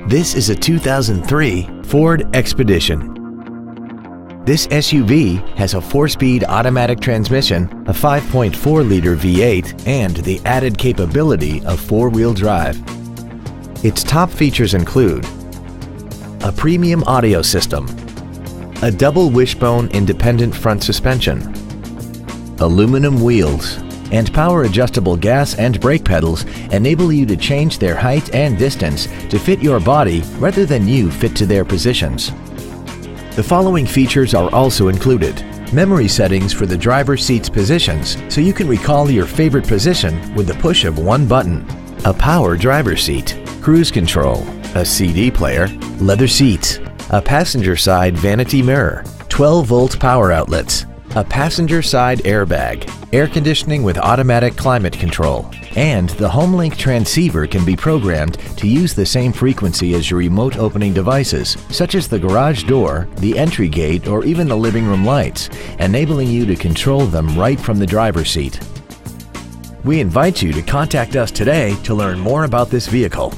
This is a 2003 Ford Expedition. This SUV has a 4-speed automatic transmission, a 5.4-liter V8, and the added capability of 4-wheel drive. Its top features include a premium audio system, a double wishbone independent front suspension, aluminum wheels, and power-adjustable gas and brake pedals enable you to change their height and distance to fit your body rather than you fit to their positions. The following features are also included: memory settings for the driver's seat's positions so you can recall your favorite position with the push of one button, a power driver's seat, cruise control, a CD player, leather seats, a passenger side vanity mirror, 12-volt power outlets, a passenger side airbag, air conditioning with automatic climate control, and the HomeLink transceiver can be programmed to use the same frequency as your remote opening devices, such as the garage door, the entry gate, or even the living room lights, enabling you to control them right from the driver's seat. We invite you to contact us today to learn more about this vehicle.